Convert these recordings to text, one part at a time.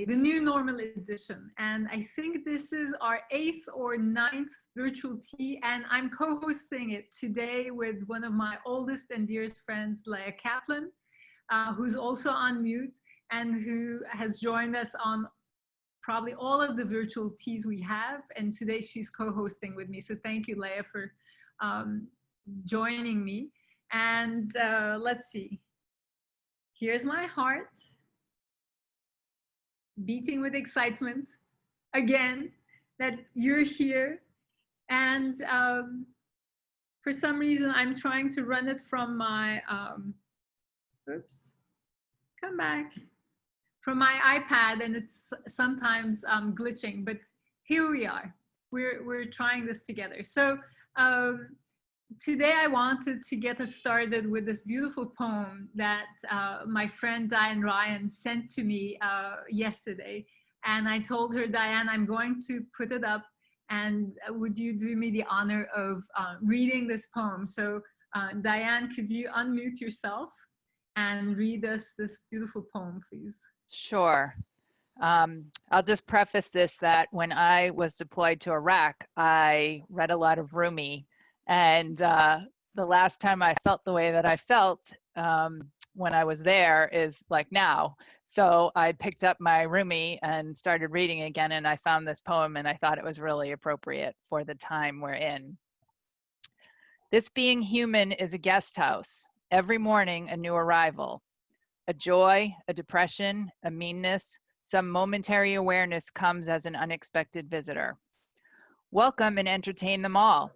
the new normal edition. And I think this is our 8th or 9th virtual tea, and I'm co-hosting it today with one of my oldest and dearest friends, Leah Kaplan, who's also on mute and who has joined us on probably all of the virtual teas we have. And today she's co-hosting with me. So thank you, Leah, for joining me. And let's see. Here's my heart beating with excitement again that you're here. And for some reason, I'm trying to run it from my, oops, come back, from my iPad, and it's sometimes glitching, but here we are. We're trying this together. So today I wanted to get us started with this beautiful poem that my friend Diane Ryan sent to me yesterday. And I told her, Diane, I'm going to put it up, and would you do me the honor of reading this poem? So Diane, could you unmute yourself and read us this beautiful poem, please? Sure. I'll just preface this that when I was deployed to Iraq, I read a lot of Rumi. And the last time I felt the way that I felt when I was there is like now. So I picked up my Rumi and started reading again, and I found this poem, and I thought it was really appropriate for the time we're in. This being human is a guest house. Every morning, a new arrival. A joy, a depression, a meanness, some momentary awareness comes as an unexpected visitor. Welcome and entertain them all.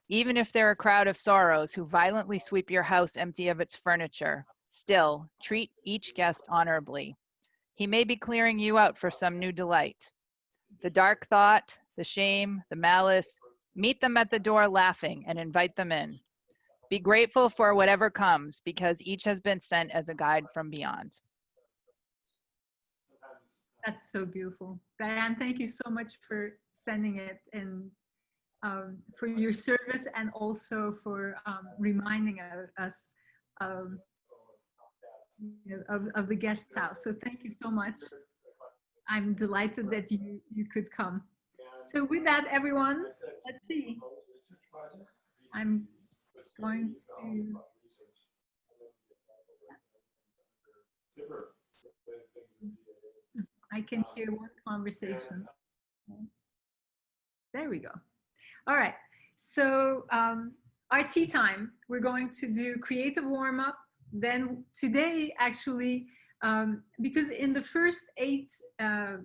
Even if they're a crowd of sorrows who violently sweep your house empty of its furniture, still, treat each guest honorably. He may be clearing you out for some new delight. The dark thought, the shame, the malice, meet them at the door laughing and invite them in. Be grateful for whatever comes, because each has been sent as a guide from beyond. That's so beautiful. Diane, thank you so much for sending it, and for your service, and also for reminding us of the guest house. So thank you so much. I'm delighted that you could come. So with that, everyone, let's see. I'm going to... I can hear one conversation. There we go. All right, so our tea time, we're going to do creative warm-up. Then today, actually, because in the first 8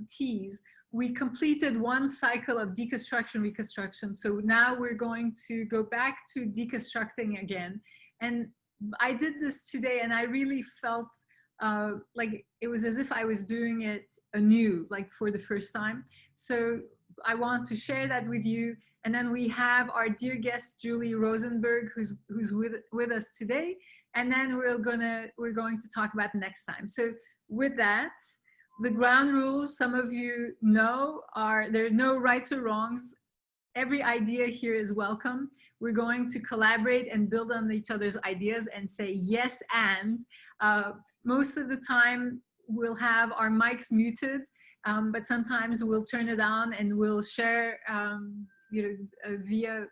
teas, we completed one cycle of deconstruction, reconstruction. So now we're going to go back to deconstructing again. And I did this today, and I really felt like it was as if I was doing it anew, like for the first time. So I want to share that with you. And then we have our dear guest, Julie Rosenberg, who's with us today. And then we're going to talk about next time. So with that, the ground rules, some of you know, are there are no rights or wrongs. Every idea here is welcome. We're going to collaborate and build on each other's ideas and say yes and. Most of the time, we'll have our mics muted, but sometimes we'll turn it on and we'll share via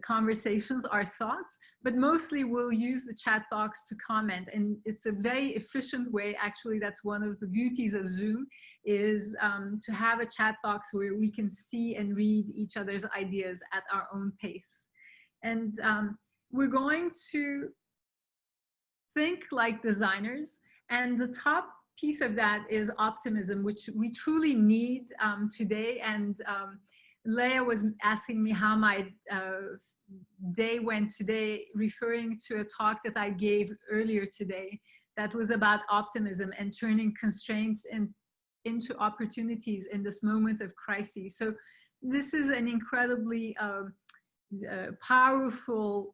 conversations our thoughts, but mostly we'll use the chat box to comment, and it's a very efficient way. Actually, that's one of the beauties of Zoom, is to have a chat box where we can see and read each other's ideas at our own pace. And we're going to think like designers, and the top piece of that is optimism, which we truly need today. And Leah was asking me how my day went today, referring to a talk that I gave earlier today that was about optimism and turning constraints into opportunities in this moment of crisis. So this is an incredibly powerful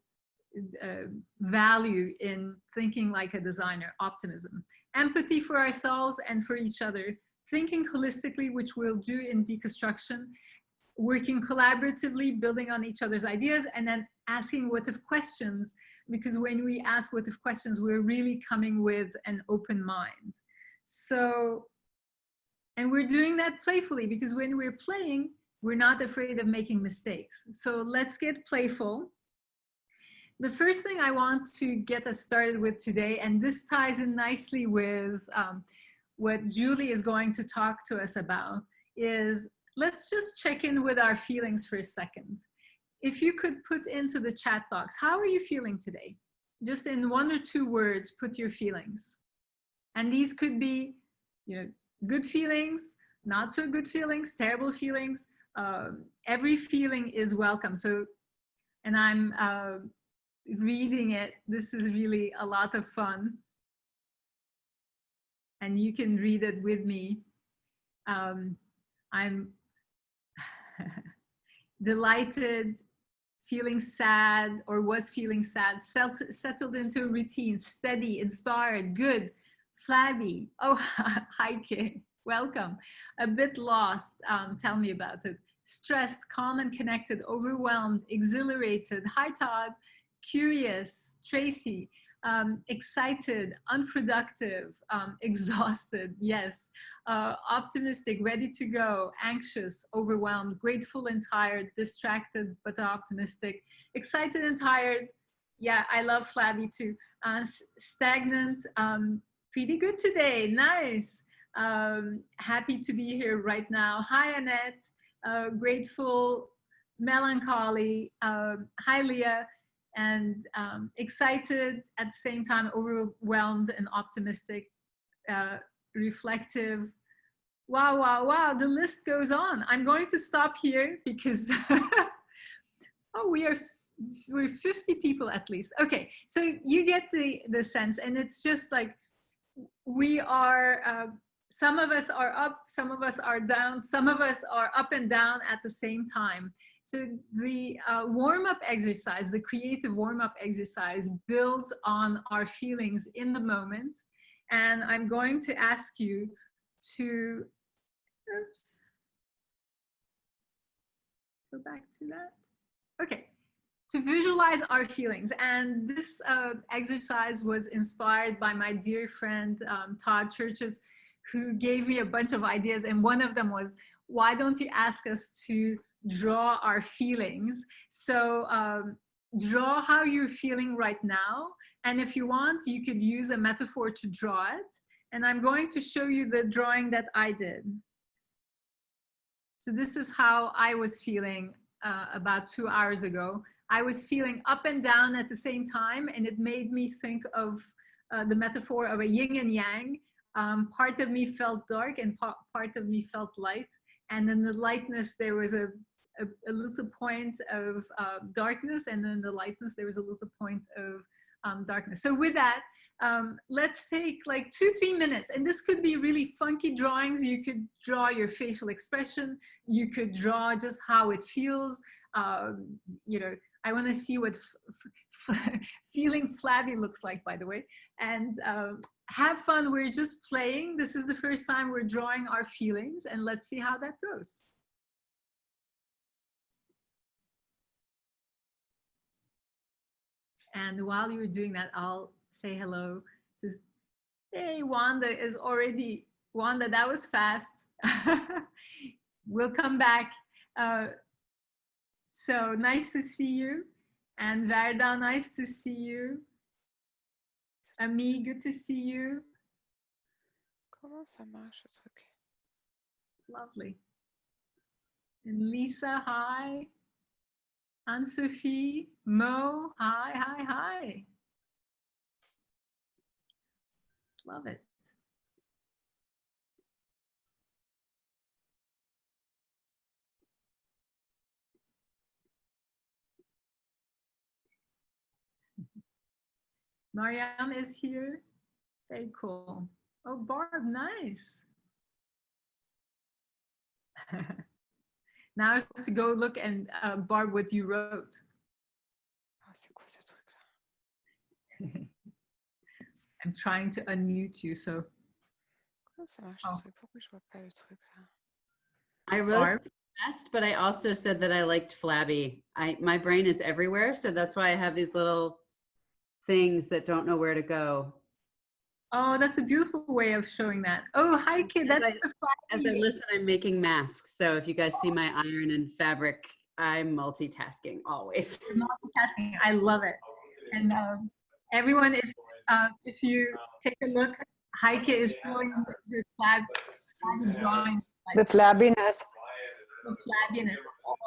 value in thinking like a designer: optimism, empathy for ourselves and for each other, thinking holistically, which we'll do in deconstruction, working collaboratively, building on each other's ideas, and then asking what if questions, because when we ask what if questions, we're really coming with an open mind. So And we're doing that playfully because when we're playing, we're not afraid of making mistakes. So let's get playful. The first thing I want to get us started with today, and this ties in nicely with what Julie is going to talk to us about, is let's just check in with our feelings for a second. If you could put into the chat box, how are you feeling today? Just in 1 or 2 words, put your feelings. And these could be, you know, good feelings, not so good feelings, terrible feelings. Every feeling is welcome. So, and I'm reading it. This is really a lot of fun. And you can read it with me. I'm delighted, feeling sad, or was feeling sad, settled into a routine, steady, inspired, good, flabby. Oh, hi, Kay. Welcome. A bit lost. Tell me about it. Stressed, calm and connected, overwhelmed, exhilarated. Hi, Todd. Curious, Tracy. Excited, unproductive, exhausted, yes, optimistic, ready to go, anxious, overwhelmed, grateful and tired, distracted but optimistic, excited and tired. Yeah, I love flabby too. Stagnant, pretty good today, nice. Happy to be here right now. Hi, Annette. Grateful, melancholy. Hi, Leah. And excited at the same time, overwhelmed and optimistic, reflective. Wow, wow, wow, the list goes on. I'm going to stop here because, oh, we're 50 people at least. Okay, so you get the sense, and it's just like, we are, some of us are up, some of us are down, some of us are up and down at the same time. So the warm-up exercise, the creative warm-up exercise, builds on our feelings in the moment. And I'm going to ask you to, oops, go back to that. Okay, to visualize our feelings. And this exercise was inspired by my dear friend, Todd Churches, who gave me a bunch of ideas. And one of them was, why don't you ask us to draw our feelings? So draw how you're feeling right now. And if you want, you could use a metaphor to draw it. And I'm going to show you the drawing that I did. So this is how I was feeling about 2 hours ago. I was feeling up and down at the same time, and it made me think of the metaphor of a yin and yang. Part of me felt dark and part of me felt light. And in the lightness, there was a little point of darkness, and in the lightness, there was a little point of darkness. So with that, let's take like 2-3 minutes, and this could be really funky drawings. You could draw your facial expression. You could draw just how it feels. You know, I want to see what feeling flabby looks like, by the way. And have fun. We're just playing. This is the first time we're drawing our feelings, and let's see how that goes. And while you're doing that, I'll say hello to, hey, Wanda is already, Wanda, that was fast. We'll come back. So nice to see you. And Verda, nice to see you. Ami, good to see you. Comment ça marche, ce truc? Lovely. And Lisa, hi. Anne-Sophie, Mo, hi, hi, hi. Love it. Mariam is here. Very cool. Oh, Barb, nice. Now I have to go look and Barb, what you wrote. Oh, c'est quoi ce truc-là? I'm trying to unmute you, so. Comment ça marche, ce truc? Pourquoi je vois pas le truc là? I wrote fast, but I also said that I liked flabby. My brain is everywhere, so that's why I have these little things that don't know where to go. Oh, that's a beautiful way of showing that. Oh, hi, kid. That's the As I flag. listen, I'm making masks. So if you guys see my iron and fabric, I'm multitasking always. Multitasking. I love it. And everyone, if you take a look, Heike is showing her flag is drawing The flabbiness. the flabbiness.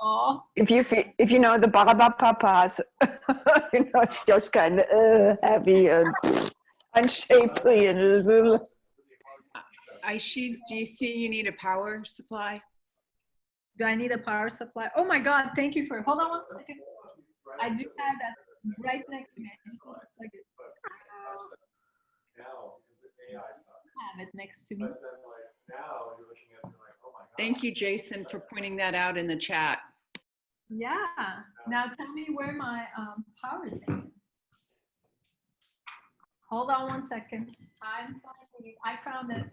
Oh, If you know the Barabapapas, you know, it's just kind of heavy and unshapely and a little. Ayse, do you see you need a power supply? do I need a power supply? Oh my God! Thank you for. Hold on one second. I do have that right next to me. I just need to plug it. Have it next to me. Thank you, Jason, for pointing that out in the chat. Yeah. Now tell me where my power thing is. Hold on one second. I found it.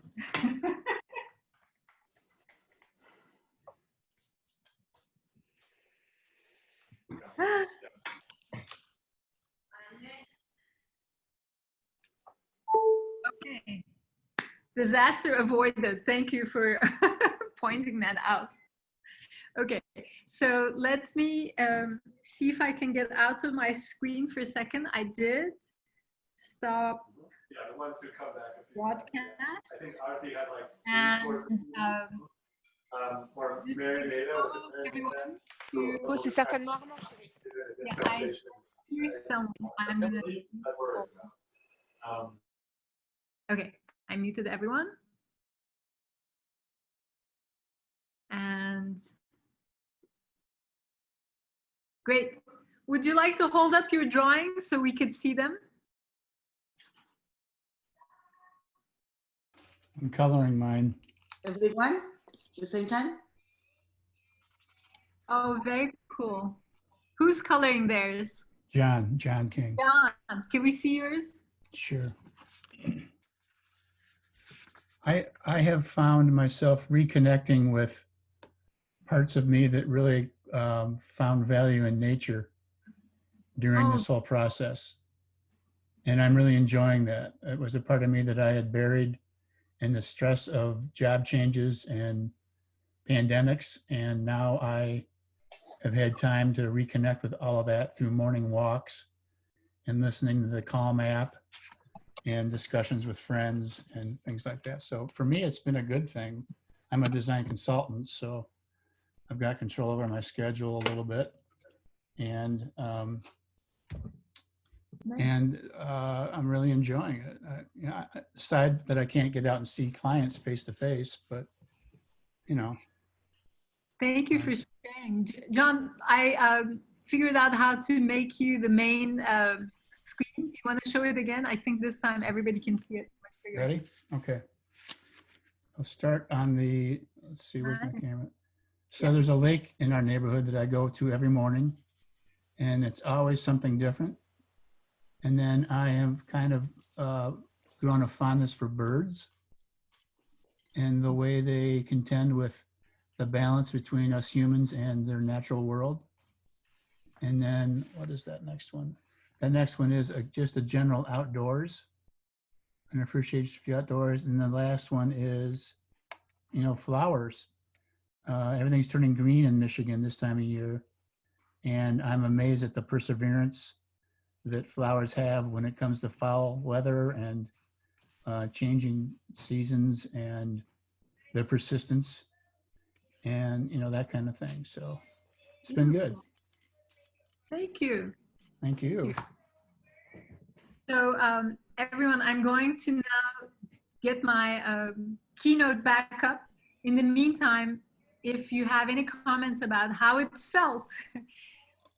Okay. Disaster avoided. Thank you for pointing that out. Okay, so let me see if I can get out of my screen for a second. I did stop broadcast. I think Arti had like And for just Mary made everyone Oh, c'est certainement Armand, chérie. I hear someone. I'm gonna. Okay, I muted everyone. And great. Would you like to hold up your drawings so we could see them? I'm coloring mine. Everyone, at the same time? Oh, very cool. Who's coloring theirs? John King. John, can we see yours? Sure. I have found myself reconnecting with parts of me that really found value in nature during this whole process. And I'm really enjoying that. It was a part of me that I had buried in the stress of job changes and pandemics. And now I have had time to reconnect with all of that through morning walks and listening to the Calm app and discussions with friends and things like that. So for me, it's been a good thing. I'm a design consultant, so I've got control over my schedule a little bit. And I'm really enjoying it. You know, aside that I can't get out and see clients face to face, but you know. Thank you for sharing. John, I figured out how to make you the main screen. Do you want to show it again? I think this time everybody can see it. Ready? Okay. I'll start on the, let's see, where's my camera? So there's a lake in our neighborhood that I go to every morning, and it's always something different. And then I have kind of grown a fondness for birds and the way they contend with the balance between us humans and their natural world. And then what is that next one? The next one is just a general outdoors and appreciation for the outdoors. And the last one is, you know, flowers. Everything's turning green in Michigan this time of year. And I'm amazed at the perseverance that flowers have when it comes to foul weather and changing seasons and their persistence and, you know, that kind of thing. So it's been good. Thank you. Thank you. So everyone, I'm going to now get my keynote back up. In the meantime, if you have any comments about how it felt,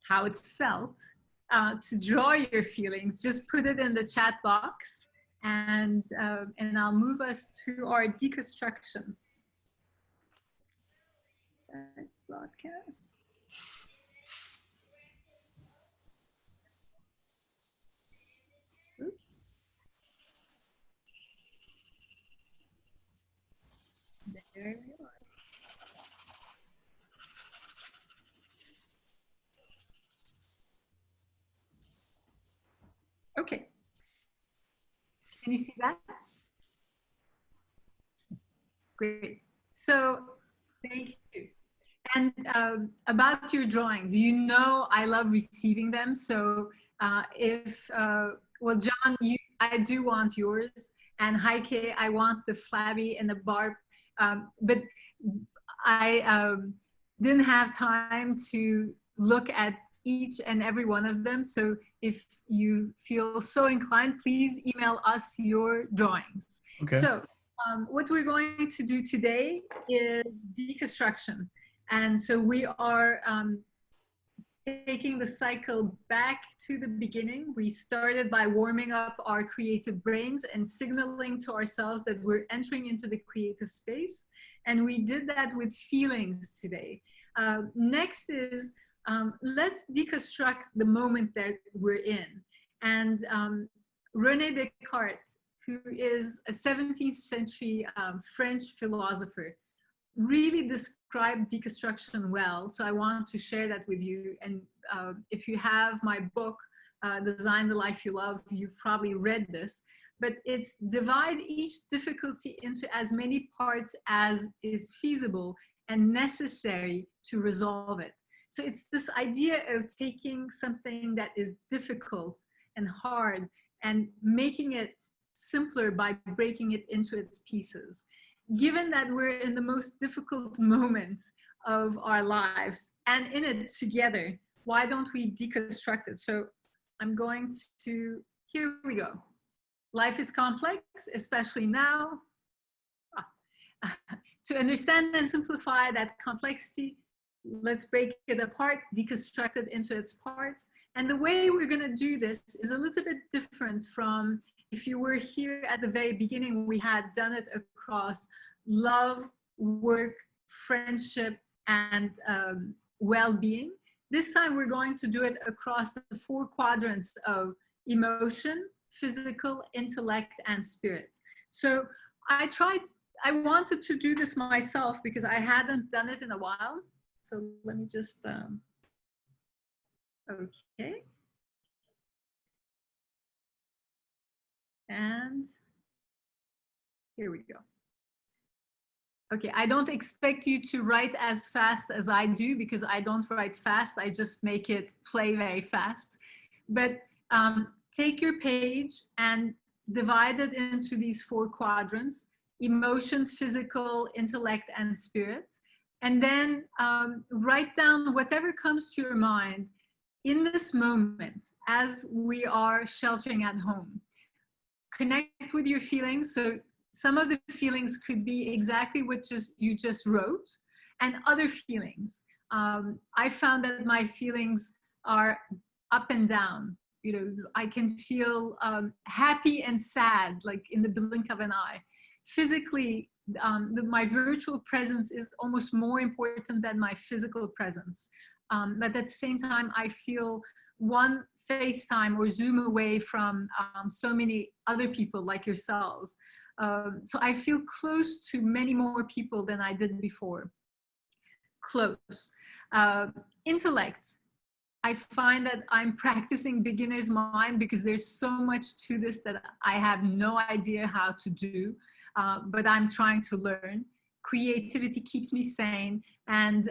to draw your feelings, just put it in the chat box, and I'll move us to our deconstruction. Broadcast. Oops. There we are. Okay. Can you see that? Great. So thank you. And about your drawings, you know I love receiving them. So well, John, I do want yours. And Heike, I want the flabby and the barb. But I didn't have time to look at each and every one of them. So if you feel so inclined, please email us your drawings. Okay. So what we're going to do today is deconstruction. And so we are taking the cycle back to the beginning. We started by warming up our creative brains and signaling to ourselves that we're entering into the creative space. And we did that with feelings today. Next is, let's deconstruct the moment that we're in. And René Descartes, who is a 17th century French philosopher, really described deconstruction well. So I want to share that with you. And if you have my book, Design the Life You Love, you've probably read this, but it's divide each difficulty into as many parts as is feasible and necessary to resolve it. So it's this idea of taking something that is difficult and hard and making it simpler by breaking it into its pieces. Given that we're in the most difficult moments of our lives and in it together, why don't we deconstruct it? So I'm going to, here we go. Life is complex, especially now. To understand and simplify that complexity, let's break it apart, deconstruct it into its parts. And the way we're going to do this is a little bit different from if you were here at the very beginning. We had done it across love, work, friendship, and well-being. This time we're going to do it across the 4 quadrants of emotion, physical, intellect, and spirit. So I wanted to do this myself because I hadn't done it in a while. So let me just, okay. And here we go. Okay, I don't expect you to write as fast as I do because I don't write fast. I just make it play very fast. But take your page and divide it into these 4 quadrants: emotion, physical, intellect, and spirit. And then write down whatever comes to your mind in this moment as we are sheltering at home. Connect with your feelings. So some of the feelings could be exactly what you just wrote, and other feelings. I found that my feelings are up and down. You know, I can feel happy and sad, like in the blink of an eye. Physically, my virtual presence is almost more important than my physical presence. But at the same time, I feel one FaceTime or Zoom away from so many other people like yourselves. So I feel close to many more people than I did before. Close. Intellect. I find that I'm practicing beginner's mind because there's so much to this that I have no idea how to do, but I'm trying to learn. Creativity keeps me sane, and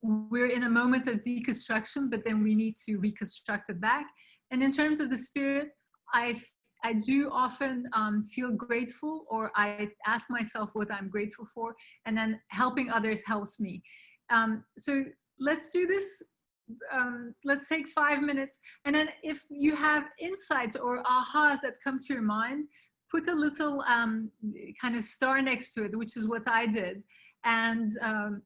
we're in a moment of deconstruction, but then we need to reconstruct it back. And in terms of the spirit, I do often feel grateful, or I ask myself what I'm grateful for, and then helping others helps me. So let's do this. Let's take 5 minutes, and then if you have insights or ahas that come to your mind, put a little kind of star next to it, which is what I did, and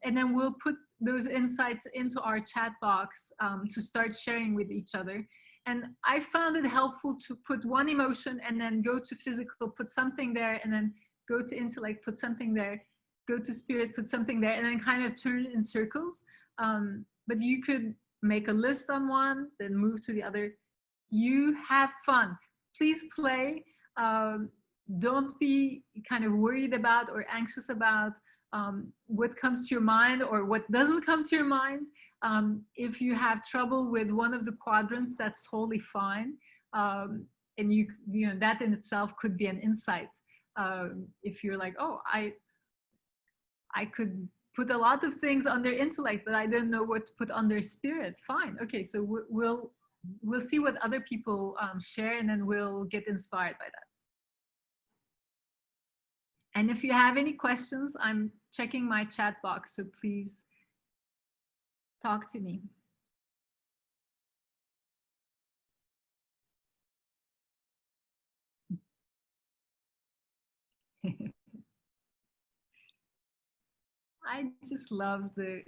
then we'll put those insights into our chat box to start sharing with each other. And I found it helpful to put one emotion and then go to physical, put something there, and then go to intellect, put something there, go to spirit, put something there, and then kind of turn it in circles. But you could make a list on one, then move to the other. You have fun. Please play. Don't be kind of worried about or anxious about what comes to your mind or what doesn't come to your mind. If you have trouble with one of the quadrants, that's totally fine. And you know, that in itself could be an insight. If you're like, oh, I could put a lot of things under intellect, but I don't know what to put under spirit. Fine. Okay, so we'll see what other people share, and then we'll get inspired by that. And if you have any questions, I'm checking my chat box, so please talk to me. I just love the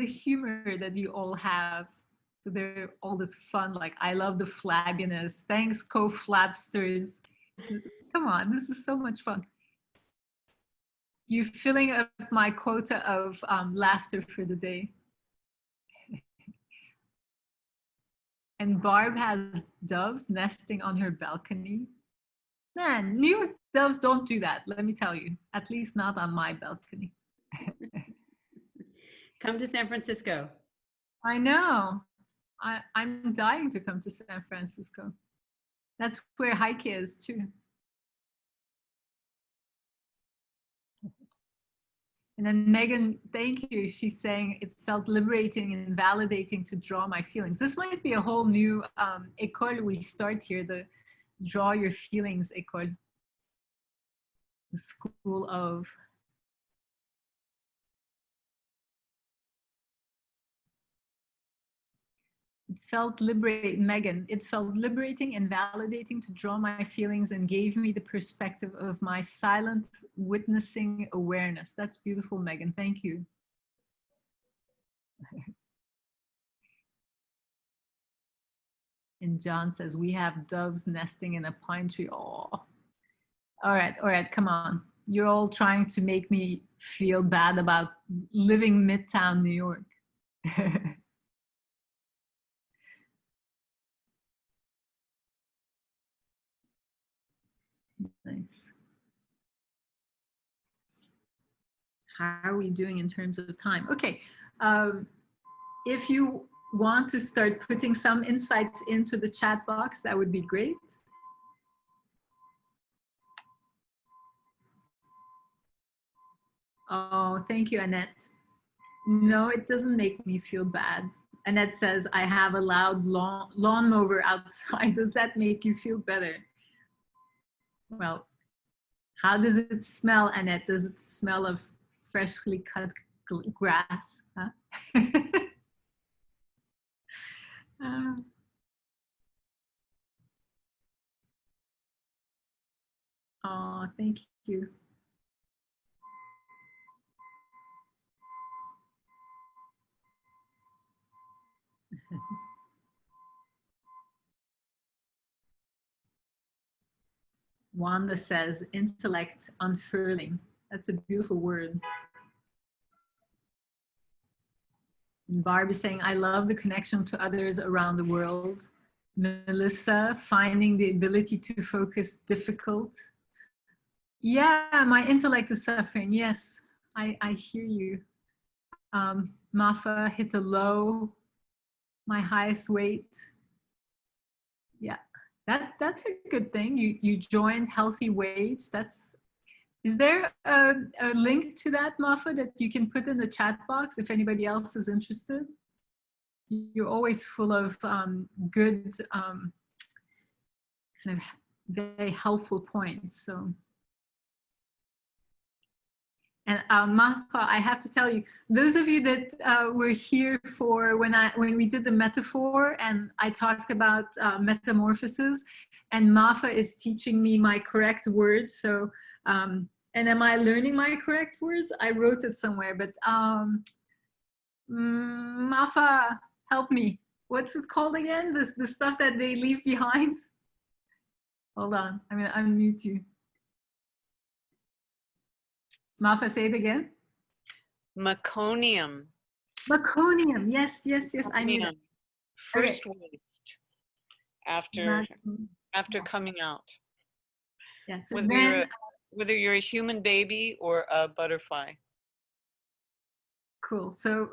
humor that you all have. So they're all this fun, like, I love the flabbiness. Thanks, co-flabsters. Come on, this is so much fun. You're filling up my quota of laughter for the day. And Barb has doves nesting on her balcony. Man, New York doves don't do that, let me tell you. At least not on my balcony. Come to San Francisco. I know. I'm dying to come to San Francisco. That's where Heike is too. And then Megan, thank you. She's saying it felt liberating and validating to draw my feelings. This might be a whole new école we start here, the Draw Your Feelings école. The school of. It felt liberating, Megan, it felt liberating and validating to draw my feelings and gave me the perspective of my silent witnessing awareness. That's beautiful, Megan, thank you. And John says, we have doves nesting in a pine tree. Oh, all right, come on. You're all trying to make me feel bad about living Midtown New York. Nice. How are we doing in terms of time? Okay, if you want to start putting some insights into the chat box, that would be great. Oh, thank you, Annette. No, it doesn't make me feel bad. Annette says, I have a loud lawnmower outside. Does that make you feel better? Well, how does it smell, Annette? Does it smell of freshly cut grass? Huh? Oh, thank you. Wanda says, intellect unfurling. That's a beautiful word. And Barb is saying, I love the connection to others around the world. Melissa, finding the ability to focus difficult. Yeah, my intellect is suffering. Yes, I hear you. Mafa hit a low, my highest weight. Yeah, that's a good thing. You joined Healthy Wage. Is there a link to that, Mafa, that you can put in the chat box if anybody else is interested? You're always full of good, kind of very helpful points. So, and Mafa, I have to tell you, those of you that were here for when we did the metaphor and I talked about metamorphosis, and Mafa is teaching me my correct words. So, and am I learning my correct words? I wrote it somewhere, but Mafa, help me. What's it called again? The stuff that they leave behind? Hold on, I'm gonna unmute you. Mafa, say it again. Meconium. Meconium, yes, I knew that. First waste after coming out. Yeah, so whether you're a human baby or a butterfly. Cool. So,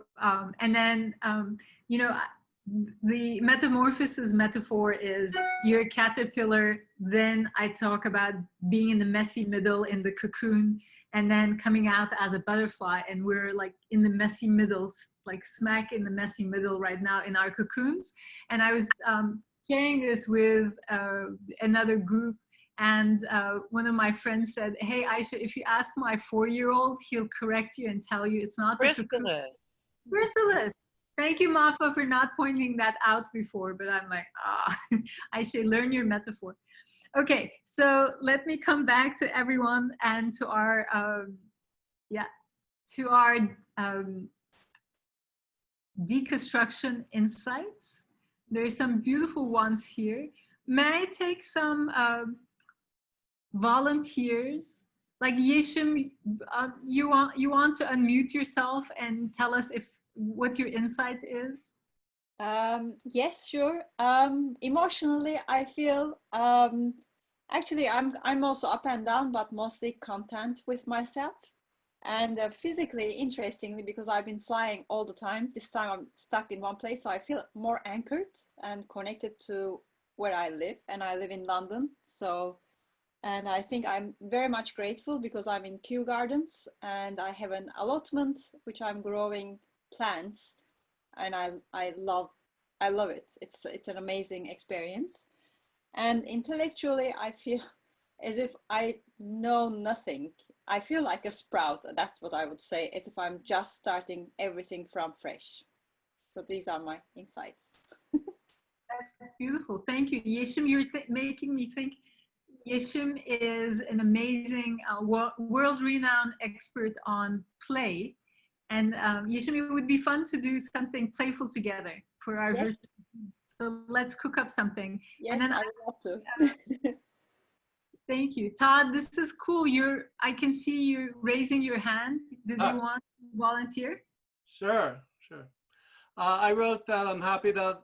and then, you know, the metamorphosis metaphor is you're a caterpillar, then I talk about being in the messy middle in the cocoon, and then coming out as a butterfly, and we're like in the messy middle, like smack in the messy middle right now in our cocoons. And I was sharing this with another group, and one of my friends said, hey Ayse, if you ask my 4-year-old, he'll correct you and tell you it's not a cocoon. Chrysalis. Thank you, Mafa, for not pointing that out before, but I'm like, I should learn your metaphor. Okay, so let me come back to everyone and to our, deconstruction insights. There's some beautiful ones here. May I take some volunteers? Like Yeshim, you want to unmute yourself and tell us what your insight is? Yes, sure. Emotionally, I feel actually I'm also up and down, but mostly content with myself. And physically, interestingly, because I've been flying all the time, this time I'm stuck in one place, so I feel more anchored and connected to where I live, and I live in London. So. And I think I'm very much grateful because I'm in Kew Gardens and I have an allotment which I'm growing plants, and I love it. It's an amazing experience. And intellectually, I feel as if I know nothing. I feel like a sprout. That's what I would say, as if I'm just starting everything from fresh. So these are my insights. That's beautiful. Thank you. Yeshim, you're making me think. Yeshim is an amazing world-renowned expert on play. And Yeshim, it would be fun to do something playful together for our Yes. So let's cook up something. Yes, and then I would love to. Thank you. Todd, this is cool. I can see you raising your hand. Did you want to volunteer? Sure. I wrote that I'm happy that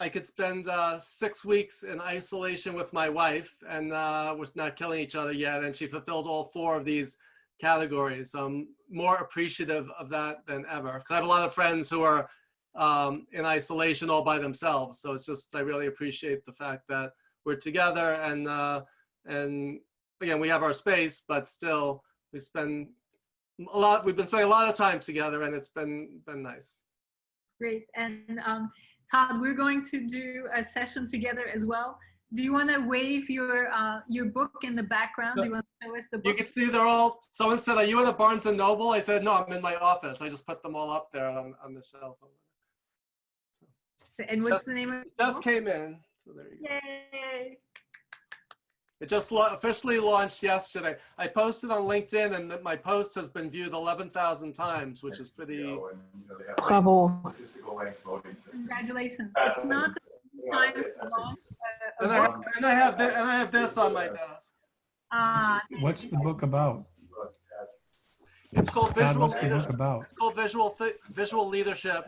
I could spend 6 weeks in isolation with my wife, and we're not killing each other yet, and she fulfills all 4 of these categories. So I'm more appreciative of that than ever, because I have a lot of friends who are in isolation all by themselves. So it's just, I really appreciate the fact that we're together, and again, we have our space, but still we've been spending a lot of time together, and it's been nice. Great. And Todd, we're going to do a session together as well. Do you want to wave your book in the background? Do you want to show us the book? You can see they're all, someone said, are you in a Barnes & Noble? I said, no, I'm in my office. I just put them all up there on the shelf. And what's the name of it? Just came in. So there you go. Yay. It just officially launched yesterday. I posted on LinkedIn, and my post has been viewed 11,000 times, which is pretty. Bravo. Congratulations. It's not the time to launch a book. And I have this on my desk. What's the book about? It's called Todd, Visual what's the book Leadership. about? It's called Visual Leadership.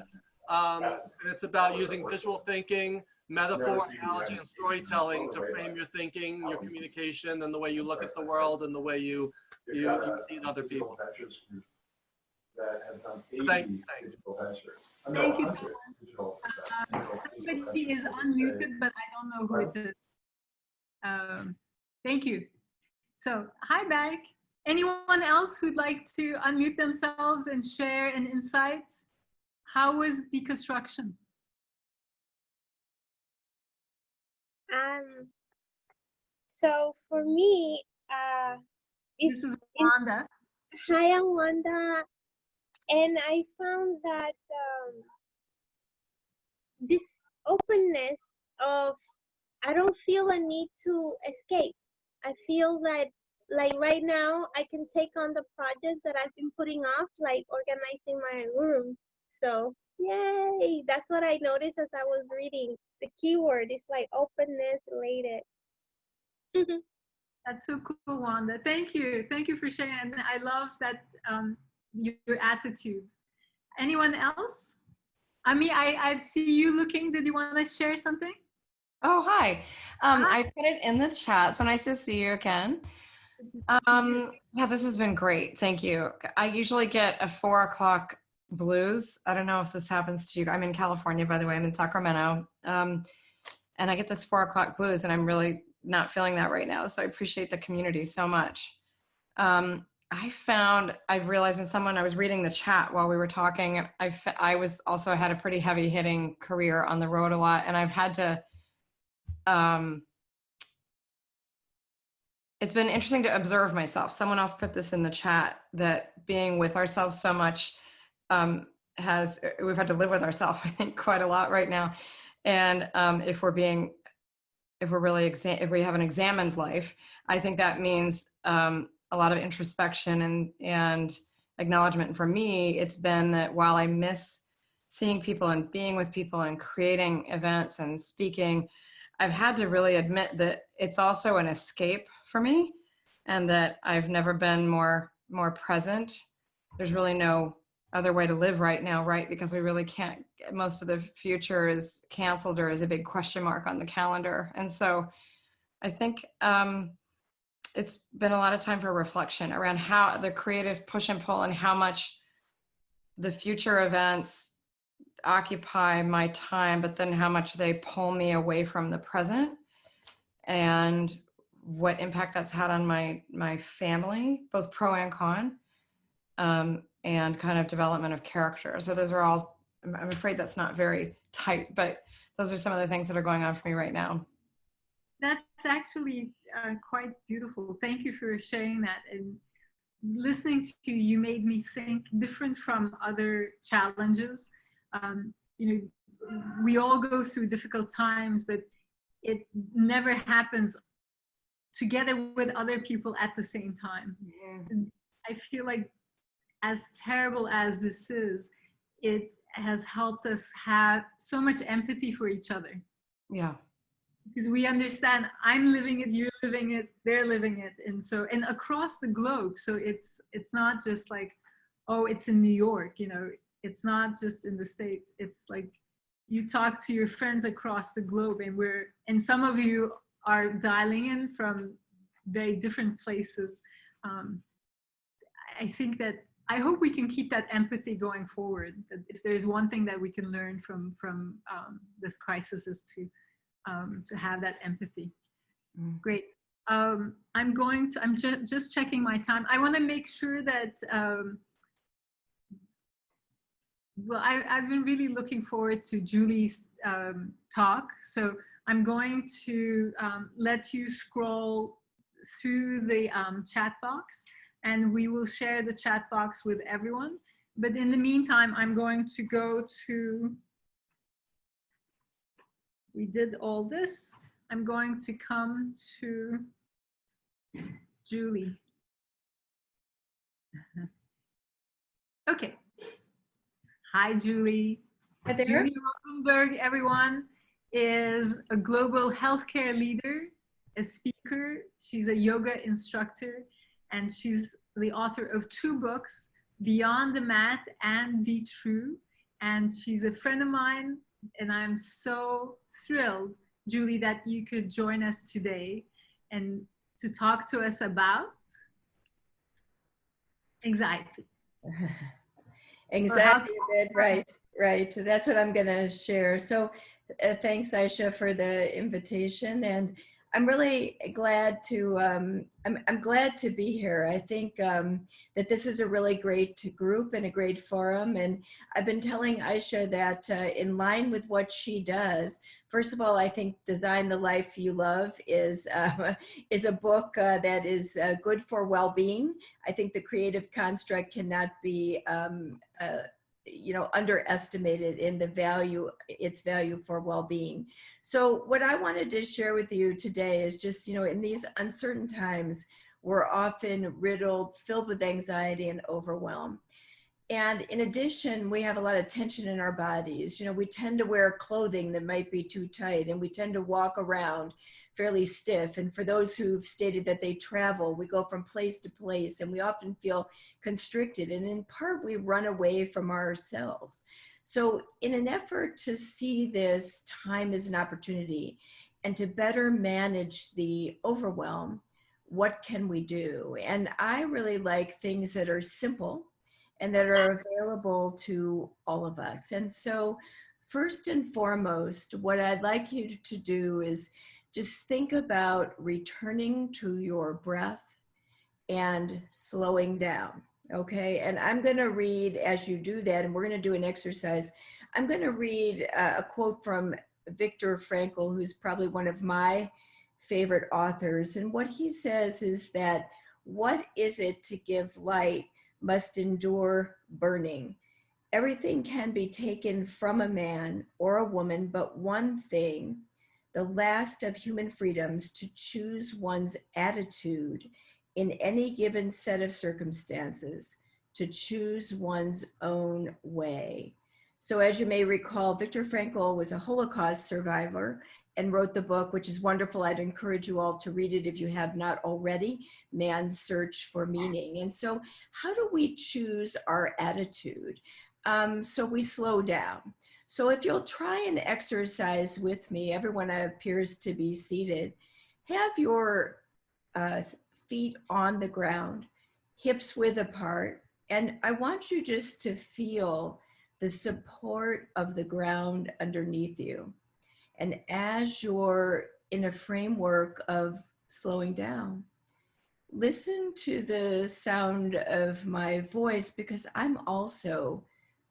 And it's about using visual thinking, metaphor, analogy, and storytelling to frame your thinking, your communication, and the way you look at the world and the way you lead other people. Thank you. Thank you. Somebody is unmuted, but I don't know who it is. Thank you. So, hi, Bark. Anyone else who'd like to unmute themselves and share an insight? How was deconstruction? So for me, this is Wanda. Hi, I'm Wanda, and I found that this openness of I don't feel a need to escape. I feel that like right now I can take on the projects that I've been putting off, like organizing my room. So yay! That's what I noticed as I was reading. The keyword is like openness related. That's so cool, Wanda. Thank you. Thank you for sharing. And I love that your attitude. Anyone else? Ami, I see you looking. Did you want to share something? Oh, hi. I put it in the chat. So nice to see you again. Yeah, this has been great. Thank you. I usually get a 4 o'clock blues. I don't know if this happens to you. I'm in California, by the way. I'm in Sacramento. And I get this 4 o'clock blues, and I'm really not feeling that right now. So I appreciate the community so much. I've realized in someone, I was reading the chat while we were talking, I was also had a pretty heavy hitting career on the road a lot. And I've had to, it's been interesting to observe myself. Someone else put this in the chat, that being with ourselves so much we've had to live with ourselves, I think, quite a lot right now. And if we have an examined life, I think that means a lot of introspection and acknowledgement. And for me, it's been that while I miss seeing people and being with people and creating events and speaking, I've had to really admit that it's also an escape for me, and that I've never been more present. There's really no other way to live right now, right? Because we really can't, most of the future is canceled or is a big question mark on the calendar. And so I think it's been a lot of time for reflection around how the creative push and pull, and how much the future events occupy my time, but then how much they pull me away from the present, and what impact that's had on my family, both pro and con, and kind of development of character. So those are all, I'm afraid that's not very tight, but those are some of the things that are going on for me right now. That's actually quite beautiful. Thank you for sharing that. And listening to you, you made me think different from other challenges. You know, we all go through difficult times, but it never happens together with other people at the same time. Mm-hmm. I feel like, as terrible as this is, it has helped us have so much empathy for each other. Yeah. Because we understand, I'm living it, you're living it, they're living it. And across the globe. So it's not just like, oh, it's in New York, you know, it's not just in the States. It's like, you talk to your friends across the globe, and some of you are dialing in from very different places. I think that, I hope we can keep that empathy going forward. That if there's one thing that we can learn from this crisis, is to have that empathy. Great. I'm just checking my time. I want to make sure that, well, I've been really looking forward to Julie's talk. So I'm going to let you scroll through the chat box, and we will share the chat box with everyone. But in the meantime, I'm going to go to, we did all this. I'm going to come to Julie. Okay. Hi, Julie. Hi there. Julie Rosenberg, everyone, is a global healthcare leader, a speaker. She's a yoga instructor, and she's the author of 2 books, Beyond the Mat and Be True. And she's a friend of mine, and I'm so thrilled, Julie, that you could join us today and to talk to us about anxiety. Anxiety, right. That's what I'm going to share. So thanks, Ayse, for the invitation. And I'm really glad to, I'm glad to be here. I think that this is a really great group and a great forum. And I've been telling Ayse that in line with what she does, first of all, I think Design the Life You Love is a book that is good for well-being. I think the creative construct cannot be underestimated in the value, its value for well-being. So what I wanted to share with you today is just, in these uncertain times, we're often filled with anxiety and overwhelm. And in addition, we have a lot of tension in our bodies. We tend to wear clothing that might be too tight, and we tend to walk around fairly stiff. And for those who've stated that they travel, we go from place to place, and we often feel constricted. And in part, we run away from ourselves. So in an effort to see this time as an opportunity and to better manage the overwhelm, what can we do? And I really like things that are simple and that are available to all of us. And so first and foremost, what I'd like you to do is just think about returning to your breath and slowing down, okay? And I'm gonna read, as you do that, and we're gonna do an exercise, I'm gonna read a quote from Viktor Frankl, who's probably one of my favorite authors. And what he says is that, what is it to give light must endure burning. Everything can be taken from a man or a woman, but one thing, the last of human freedoms, to choose one's attitude in any given set of circumstances, to choose one's own way. So as you may recall, Viktor Frankl was a Holocaust survivor and wrote the book, which is wonderful. I'd encourage you all to read it if you have not already, Man's Search for Meaning. And so how do we choose our attitude? So we slow down. So if you'll try and exercise with me, everyone appears to be seated, have your feet on the ground, hips width apart, and I want you just to feel the support of the ground underneath you. And as you're in a framework of slowing down, listen to the sound of my voice, because I'm also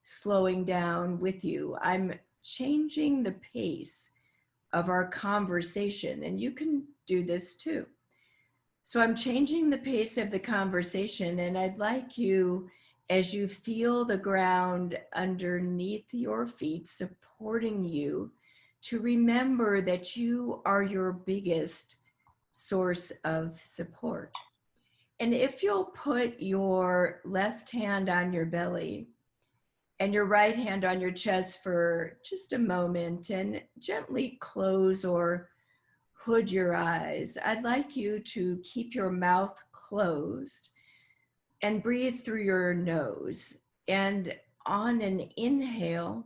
slowing down with you. I'm changing the pace of our conversation, and you can do this too. So I'm changing the pace of the conversation, and I'd like you, as you feel the ground underneath your feet supporting you, to remember that you are your biggest source of support. And if you'll put your left hand on your belly and your right hand on your chest for just a moment, and gently close or hood your eyes, I'd like you to keep your mouth closed and breathe through your nose. And on an inhale,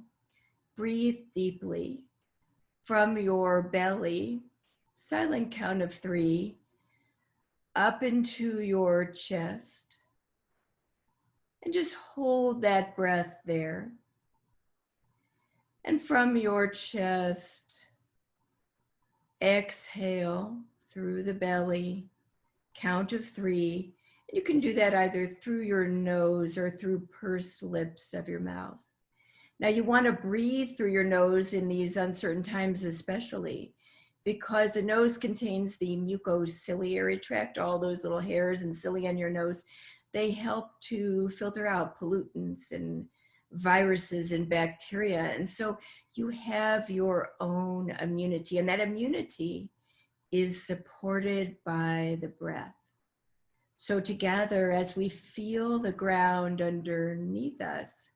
breathe deeply from your belly, silent count of 3, up into your chest. And just hold that breath there. And from your chest, exhale through the belly, count of 3. You can do that either through your nose or through pursed lips of your mouth. Now you want to breathe through your nose in these uncertain times, especially because the nose contains the mucociliary tract, all those little hairs and cilia on your nose. They help to filter out pollutants and viruses and bacteria. And so you have your own immunity, and that immunity is supported by the breath. So together, as we feel the ground underneath us,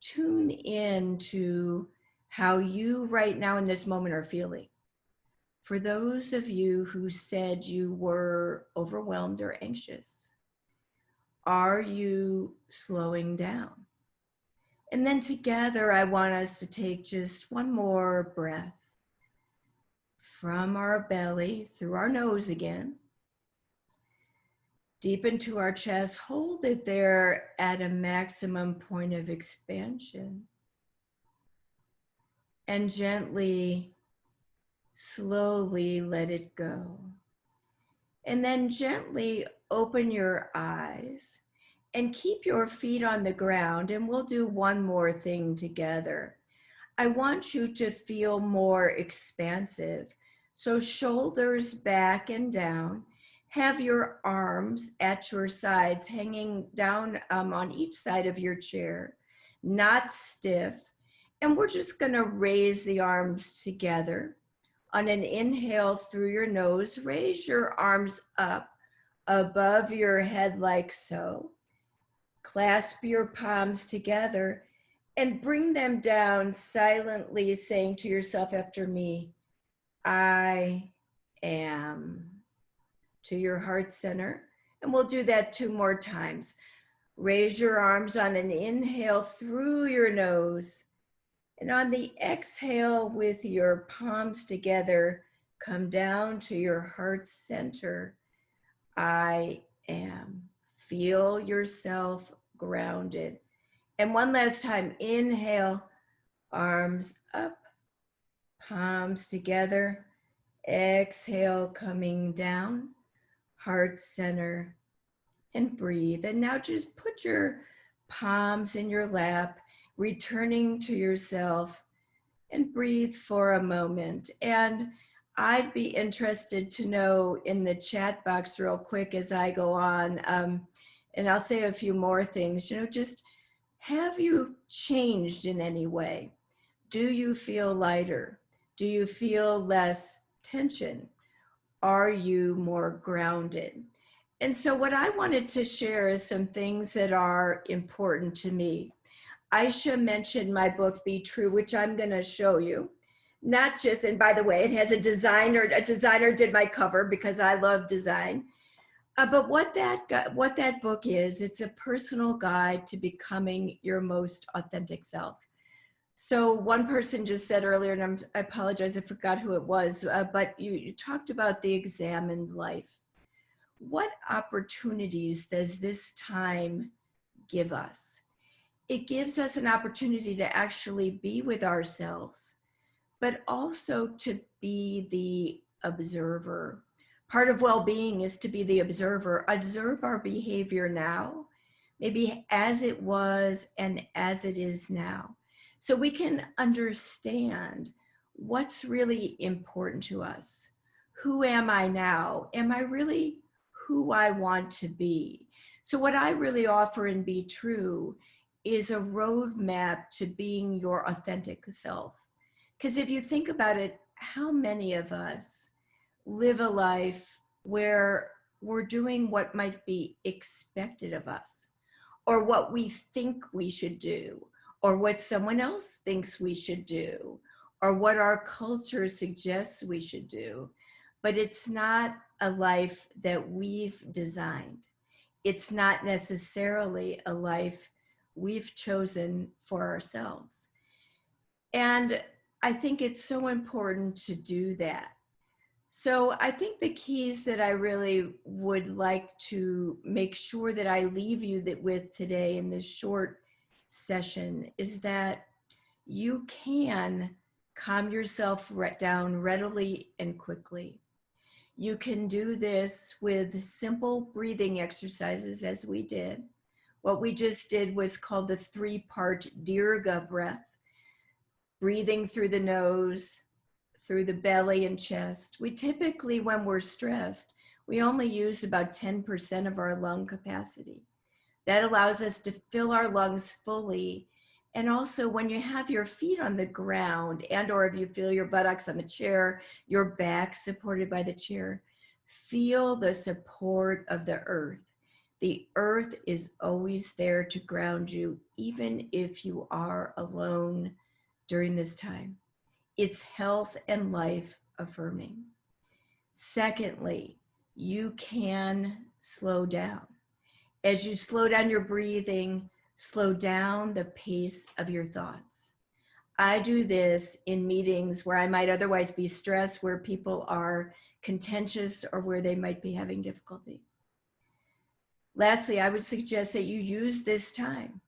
tune in to how you right now in this moment are feeling. For those of you who said you were overwhelmed or anxious, are you slowing down? And then together, I want us to take just one more breath from our belly, through our nose again, deep into our chest. Hold it there at a maximum point of expansion. And gently, slowly let it go. And then gently open your eyes and keep your feet on the ground, and we'll do one more thing together. I want you to feel more expansive. So shoulders back and down. Have your arms at your sides, hanging down on each side of your chair, not stiff. And we're just gonna raise the arms together. On an inhale through your nose, raise your arms up above your head like so. Clasp your palms together and bring them down silently, saying to yourself after me, I am, to your heart center. And we'll do that 2 more times. Raise your arms on an inhale through your nose. And on the exhale, with your palms together, come down to your heart center. I am. Feel yourself grounded. And one last time, inhale, arms up, palms together. Exhale, coming down, heart center, and breathe. And now just put your palms in your lap, returning to yourself, and breathe for a moment. And I'd be interested to know in the chat box real quick as I go on, and I'll say a few more things, just have you changed in any way? Do you feel lighter? Do you feel less tension? Are you more grounded? And so what I wanted to share is some things that are important to me. Ayse mentioned my book, Be True, which I'm going to show you. Not just, and by the way, it has a designer did my cover because I love design. But what that book is, it's a personal guide to becoming your most authentic self. So one person just said earlier, and I apologize, I forgot who it was, but you talked about the examined life. What opportunities does this time give us? It gives us an opportunity to actually be with ourselves, but also to be the observer. Part of well-being is to be the observer. Observe our behavior now, maybe as it was and as it is now. So we can understand what's really important to us. Who am I now? Am I really who I want to be? So what I really offer in Be True is a roadmap to being your authentic self. Because if you think about it, how many of us live a life where we're doing what might be expected of us, or what we think we should do, or what someone else thinks we should do, or what our culture suggests we should do, but it's not a life that we've designed. It's not necessarily a life we've chosen for ourselves. And I think it's so important to do that. So I think the keys that I really would like to make sure that I leave you with today in this short session is that you can calm yourself down readily and quickly. You can do this with simple breathing exercises as we did. What we just did was called the 3-part Dirga breath, breathing through the nose, through the belly and chest. We typically, when we're stressed, we only use about 10% of our lung capacity. That allows us to fill our lungs fully. And also when you have your feet on the ground and or if you feel your buttocks on the chair, your back supported by the chair, feel the support of the earth. The earth is always there to ground you, even if you are alone during this time. It's health and life affirming. Secondly, you can slow down. As you slow down your breathing, slow down the pace of your thoughts. I do this in meetings where I might otherwise be stressed, where people are contentious or where they might be having difficulty. Lastly, I would suggest that you use this time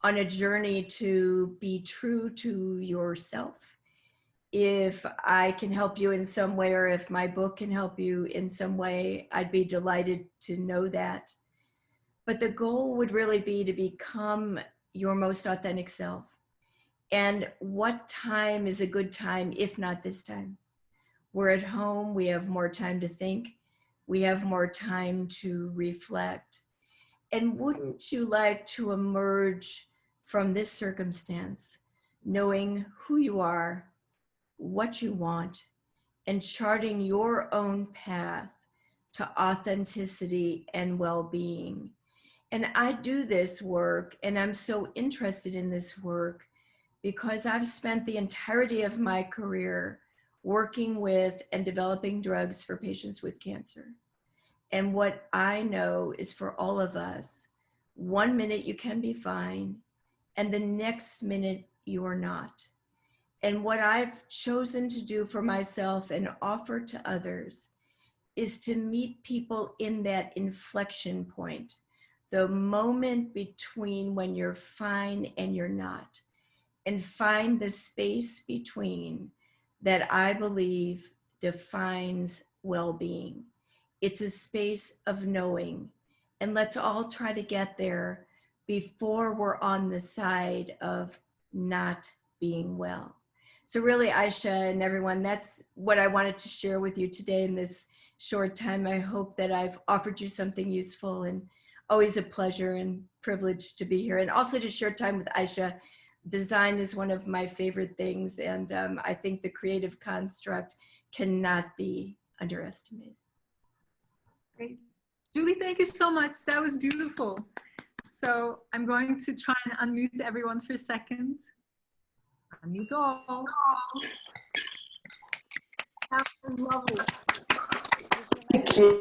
on a journey to be true to yourself. If I can help you in some way, or if my book can help you in some way, I'd be delighted to know that. But the goal would really be to become your most authentic self. And what time is a good time, if not this time? We're at home, we have more time to think, we have more time to reflect. And wouldn't you like to emerge from this circumstance, knowing who you are, what you want, and charting your own path to authenticity and well-being? And I do this work, and I'm so interested in this work because I've spent the entirety of my career working with and developing drugs for patients with cancer. And what I know is for all of us, 1 minute you can be fine, and the next minute you are not. And what I've chosen to do for myself and offer to others is to meet people in that inflection point, the moment between when you're fine and you're not, and find the space between that I believe defines well-being. It's a space of knowing, and let's all try to get there before we're on the side of not being well. So really, Ayse and everyone, that's what I wanted to share with you today in this short time. I hope that I've offered you something useful, and always a pleasure and privilege to be here, and also to share time with Ayse. Design is one of my favorite things, and I think the creative construct cannot be underestimated. Great. Julie, thank you so much. That was beautiful. So I'm going to try and unmute everyone for a second. Unmute all. That was lovely. Thank you.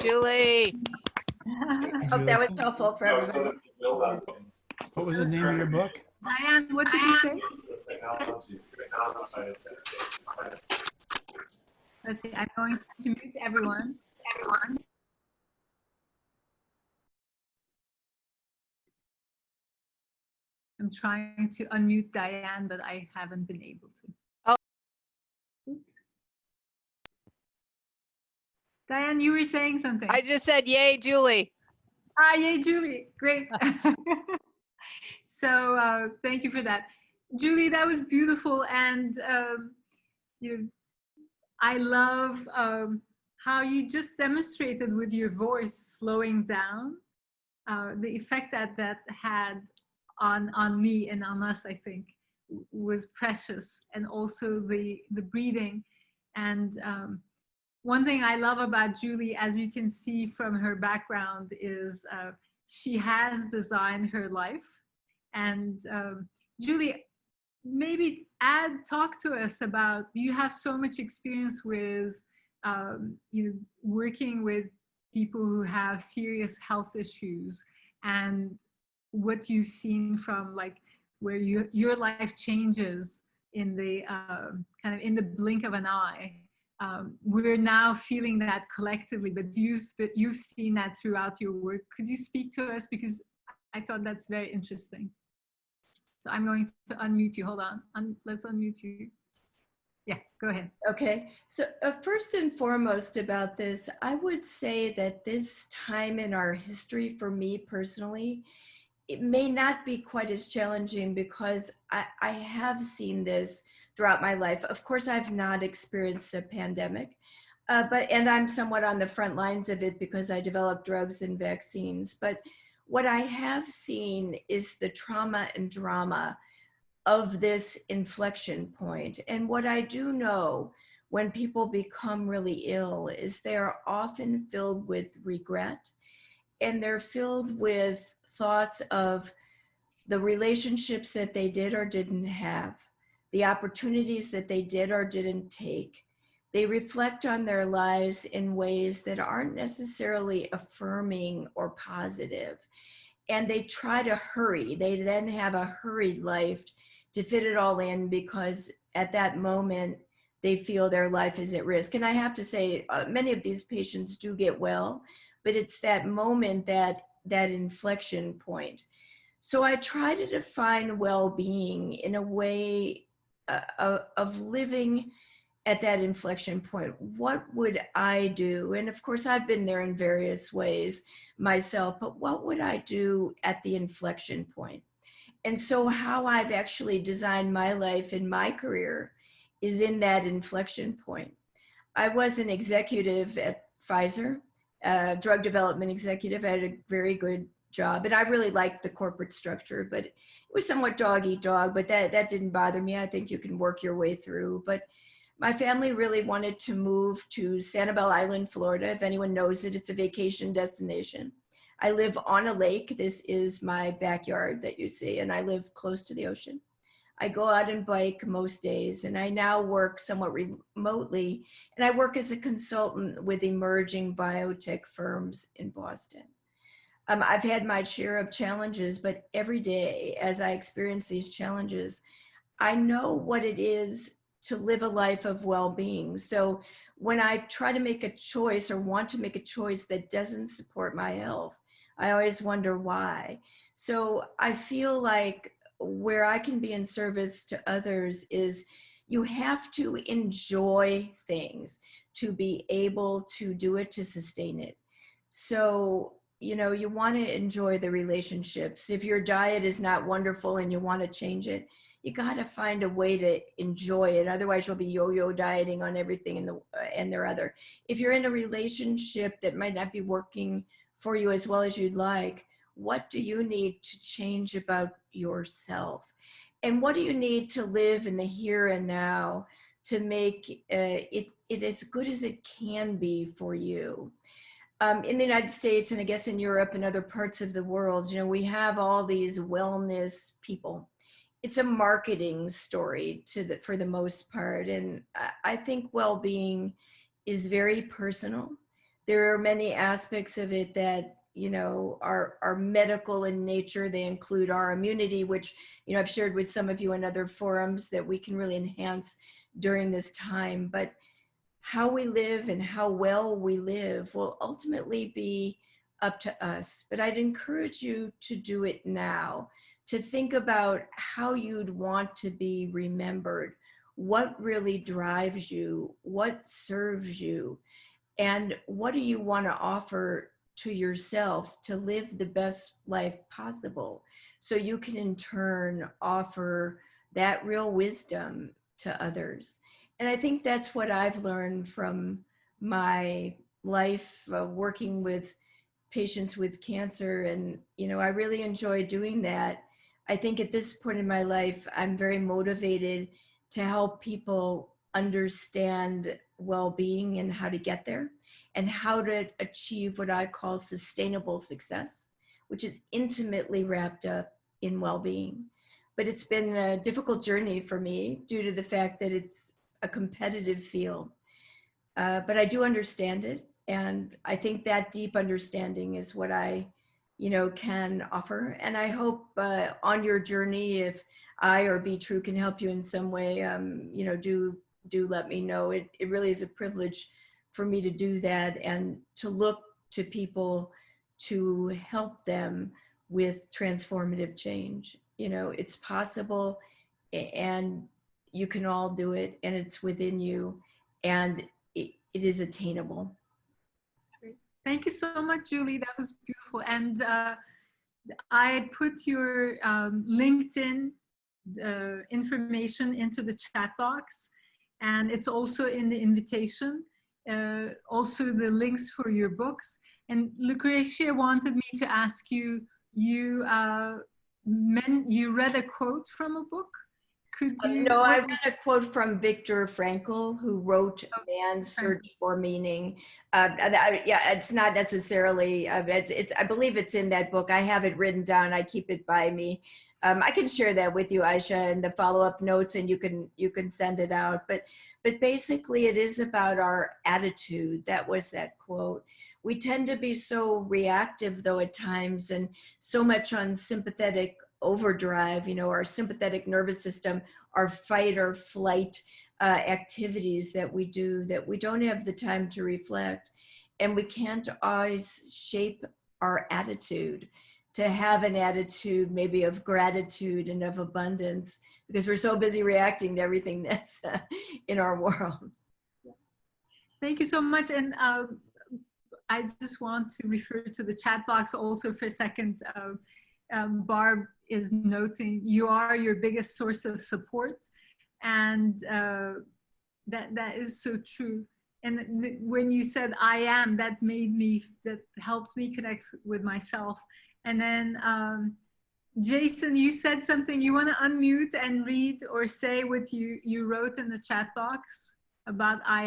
Julie. Hope that was helpful for everybody. What was the name of your book? Diane, what did you say? Let's see, I'm going to mute everyone. I'm trying to unmute Diane, but I haven't been able to. Oh. Oops. Diane, you were saying something. I just said, yay, Julie. Ah, yay, Julie. Great. So thank you for that. Julie, that was beautiful. And I love how you just demonstrated with your voice slowing down, the effect that that had on me and on us, I think, was precious. And also the breathing. And one thing I love about Julie, as you can see from her background, is she has designed her life. And Julie, maybe talk to us about, you have so much experience with working with people who have serious health issues, and what you've seen from like where your life changes in the kind of in the blink of an eye. We're now feeling that collectively, but you've seen that throughout your work. Could you speak to us, because I thought that's very interesting. So I'm going to unmute you. Hold on. Let's unmute you. Yeah, go ahead. Okay. So first and foremost about this, I would say that this time in our history, for me personally, it may not be quite as challenging, because I have seen this throughout my life. Of course, I've not experienced a pandemic, and I'm somewhat on the front lines of it because I developed drugs and vaccines. But what I have seen is the trauma and drama of this inflection point. And what I do know when people become really ill is they're often filled with regret, and they're filled with thoughts of the relationships that they did or didn't have, the opportunities that they did or didn't take. They reflect on their lives in ways that aren't necessarily affirming or positive. And they try to hurry. They then have a hurried life to fit it all in, because at that moment, they feel their life is at risk. And I have to say, many of these patients do get well, but it's that moment, that inflection point. So I try to define well-being in a way of living at that inflection point. What would I do? And of course, I've been there in various ways myself, but what would I do at the inflection point? And so how I've actually designed my life and my career is in that inflection point. I was an executive at Pfizer, drug development executive. I had a very good job, and I really liked the corporate structure, but it was somewhat dog eat dog, but that didn't bother me. I think you can work your way through. But my family really wanted to move to Sanibel Island, Florida. If anyone knows it, it's a vacation destination. I live on a lake. This is my backyard that you see, and I live close to the ocean. I go out and bike most days, and I now work somewhat remotely, and I work as a consultant with emerging biotech firms in Boston. I've had my share of challenges, but every day as I experience these challenges, I know what it is to live a life of well-being. So when I try to make a choice or want to make a choice that doesn't support my health, I always wonder why. So I feel like where I can be in service to others is you have to enjoy things to be able to do it, to sustain it. So, you know, you want to enjoy the relationships. If your diet is not wonderful and you want to change it, you got to find a way to enjoy it. Otherwise, you'll be yo-yo dieting on everything and their other. If you're in a relationship that might not be working for you as well as you'd like, what do you need to change about yourself? And what do you need to live in the here and now to make it as good as it can be for you? In the United States, and I guess in Europe and other parts of the world, you know, we have all these wellness people. It's a marketing story for the most part. And I think well-being is very personal. There are many aspects of it that, you know, are medical in nature. They include our immunity, which, you know, I've shared with some of you in other forums that we can really enhance during this time. But how we live and how well we live will ultimately be up to us. But I'd encourage you to do it now, to think about how you'd want to be remembered, what really drives you, what serves you, and what do you want to offer to yourself to live the best life possible, so you can in turn offer that real wisdom to others. And I think that's what I've learned from my life working with patients with cancer. And, you know, I really enjoy doing that. I think at this point in my life, I'm very motivated to help people understand well-being and how to get there and how to achieve what I call sustainable success, which is intimately wrapped up in well-being. But it's been a difficult journey for me due to the fact that it's a competitive field. But I do understand it. And I think that deep understanding is what I, you know, can offer. And I hope on your journey, if I or Be True can help you in some way, you know, do let me know. It really is a privilege for me to do that and to look to people to help them with transformative change. You know, it's possible and you can all do it, and it's within you, and it is attainable. Great. Thank you so much, Julie. That was beautiful. And I put your LinkedIn information into the chat box, and it's also in the invitation. Also the links for your books. And Lucretia wanted me to ask you, you read a quote from a book? Could you? No, I read a quote from Viktor Frankl, who wrote Man's Search for Meaning. Yeah, it's not necessarily, I believe it's in that book. I have it written down. I keep it by me. I can share that with you, Ayse, in the follow-up notes, and you can send it out. But basically, it is about our attitude. That was that quote. We tend to be so reactive, though, at times, and so much on sympathetic overdrive, you know, our sympathetic nervous system, our fight or flight activities that we do, that we don't have the time to reflect. And we can't always shape our attitude to have an attitude maybe of gratitude and of abundance, because we're so busy reacting to everything that's in our world. Thank you so much. And I just want to refer to the chat box also for a second. Barb is noting you are your biggest source of support, and that is so true. And when you said I am, that helped me connect with myself. And then Jason, you said something. You want to unmute and read or say what you wrote in the chat box about I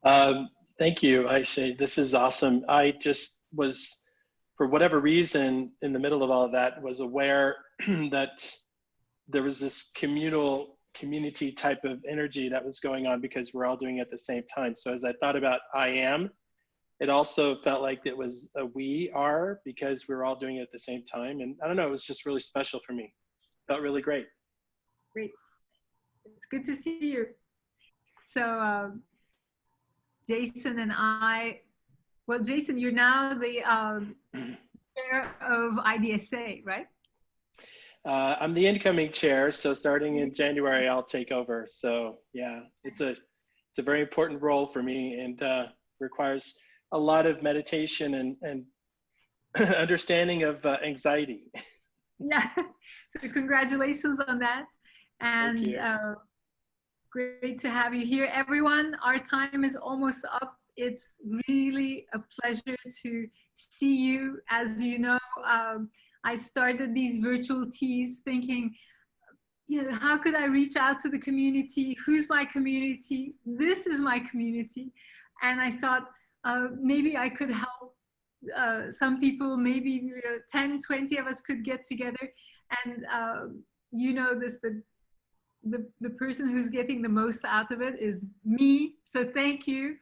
am? Thank you, Ayse. This is awesome. I just was, for whatever reason, in the middle of all of that, was aware that there was this community type of energy that was going on because we're all doing it at the same time. So as I thought about I am, it also felt like it was a we are, because we're all doing it at the same time. And I don't know, it was just really special for me. Felt really great. Great. It's good to see you. So Jason and I, well, Jason, you're now the chair of IDSA, right? I'm the incoming chair, so starting in January, I'll take over. So yeah, it's a very important role for me, and requires a lot of meditation and understanding of anxiety. Yeah, so congratulations on that. And Thank you. Great to have you here, everyone. Our time is almost up. It's really a pleasure to see you. As you know, I started these virtual teas thinking, you know, how could I reach out to the community? Who's my community? This is my community. And I thought maybe I could help some people, maybe 10, 20 of us could get together. And you know this, but the person who's getting the most out of it is me. So thank you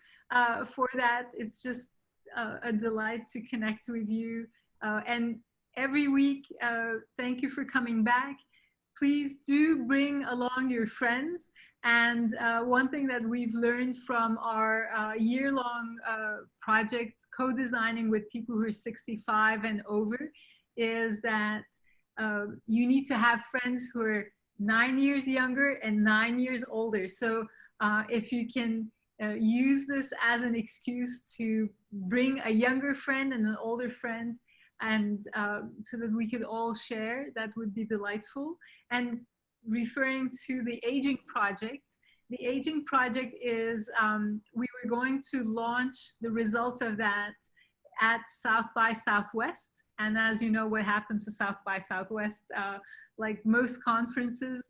for that. It's just a delight to connect with you. And every week, thank you for coming back. Please do bring along your friends. And one thing that we've learned from our year-long project, co-designing with people who are 65 and over, is that you need to have friends who are 9 years younger and 9 years older. So if you can use this as an excuse to bring a younger friend and an older friend, and so that we could all share, that would be delightful. And referring to the Aging Project, the Aging Project is, we were going to launch the results of that at South by Southwest. And as you know, what happens to South by Southwest, like most conferences,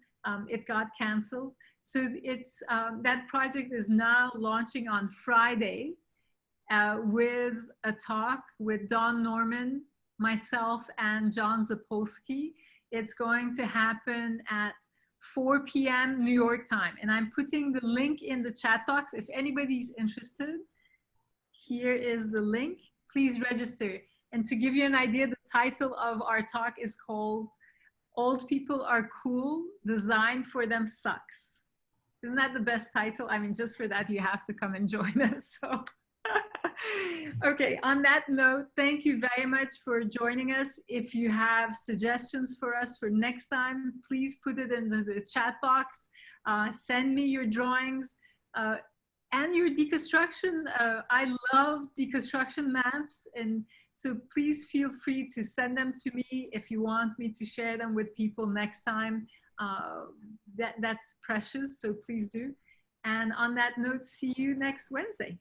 it got canceled. So it's, that project is now launching on Friday with a talk with Don Norman, myself, and John Zapolsky. It's going to happen at 4 p.m. New York time. And I'm putting the link in the chat box. If anybody's interested, here is the link. Please register. And to give you an idea, the title of our talk is called Old People Are Cool, Design for Them Sucks. Isn't that the best title? I mean, just for that, you have to come and join us. So. Okay, on that note, thank you very much for joining us. If you have suggestions for us for next time, please put it in the chat box. Send me your drawings and your deconstruction. I love deconstruction maps, and so please feel free to send them to me if you want me to share them with people next time. That's precious, so please do. And on that note, see you next Wednesday.